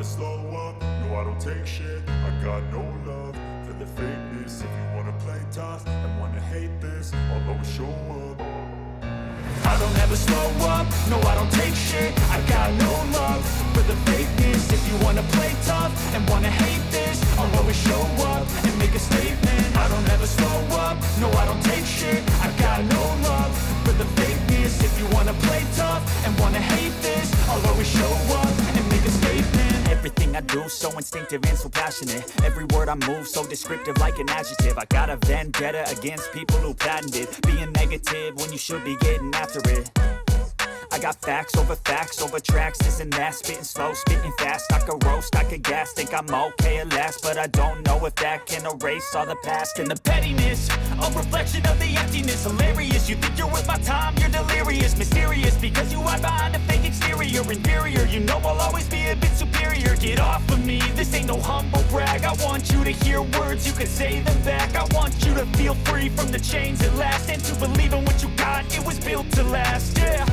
slow up, no I don't take shit. I got no love for the fakeness. If you wanna play tough and wanna hate this, I'll always show up. I don't ever slow up, no I don't take shit. I got no love for the fakeness. If you wanna play tough and wanna hate this, I'll always show up and make a statement. I don't ever slow up, no I don't take shit. I got no love for the fakeness. If you wanna play tough and wanna hate this, I'll always show up and make a statement. Everything I do so instinctive and so passionate. Every word I move so descriptive like an adjective. I got a vendetta against people who patented being negative when you should be getting after it. I got facts over tracks, this and that. Spitting slow, spitting fast. I could roast, I could gas. Think I'm okay at last, but I don't know if that can erase all the past. And the pettiness, a reflection of the emptiness. Hilarious, you think you're worth my time, you're delirious. Mysterious, because you hide behind a fake exterior. Inferior, you know I'll always be a bit superior. Get off of me, this ain't no humble brag. I want you to hear words, you can say them back. I want you to feel free from the chains at last, and to believe in what you got, it was built to last, yeah.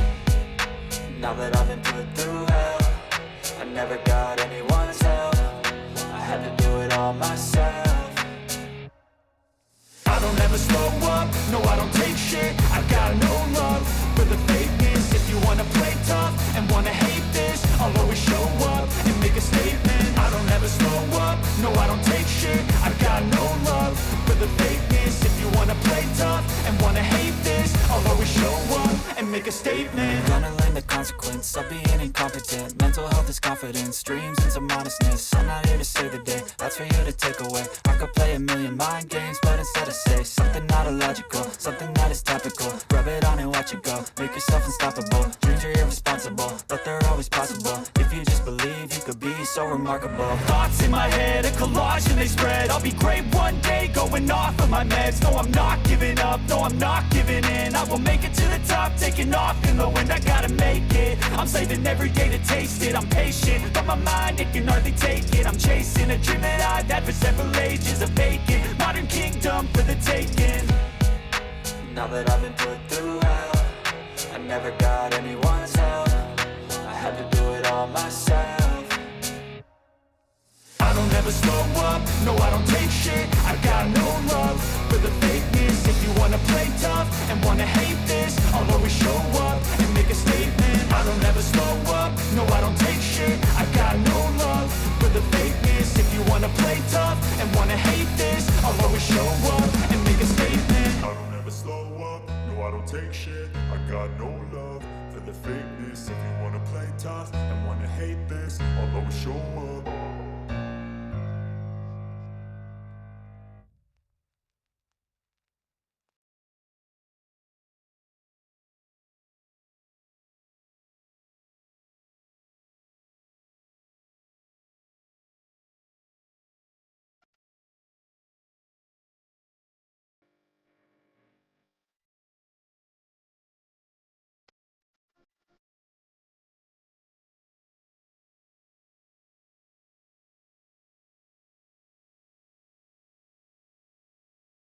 Now that I've been put through hell, I never got anyone's help. I had to do it all myself. I don't ever slow up, no I don't take shit. I got no love for the fakeness. If you wanna play tough and wanna hate this, I'll always show up and make a statement. I don't ever slow up, no I don't take shit. I got no love for the fakeness. If you wanna play tough and wanna hate this, I'll always show up and make a statement. Gonna learn the consequence of being incompetent. Mental health is confidence, dreams and some honestness. I'm not here to save the day, that's for you to take away. I could play a million mind games, but instead I say something not illogical, something that is topical. Rub it on and watch it go, make yourself unstoppable. Dreams are irresponsible, but they're always possible. If you just believe, you could be so remarkable. Thoughts in my head, a collage and they spread. I'll be great one day, going off of my meds. No, I'm not giving up, no, I'm not giving in. I will make it to the top, taking off in the wind. I gotta make it, I'm saving every day to taste it. I'm patient, but my mind, it can hardly take it. I'm chasing a dream that I've had for several ages. A vacant, modern kingdom for the taking. Now that I've been put through hell, I never got anyone's help. I had to do it all myself. I don't ever slow up, no I don't take shit. I got no love for the fakeness. If you wanna play tough and wanna hate this, I'll always show up and make a statement. I don't ever slow up, no I don't take shit. I got no love for the fakeness. If you wanna play tough and wanna hate this, I'll always show up and make a statement. I don't ever slow up, no I don't take shit. I got no love for the fakeness. If you wanna play tough and wanna hate this, I'll always show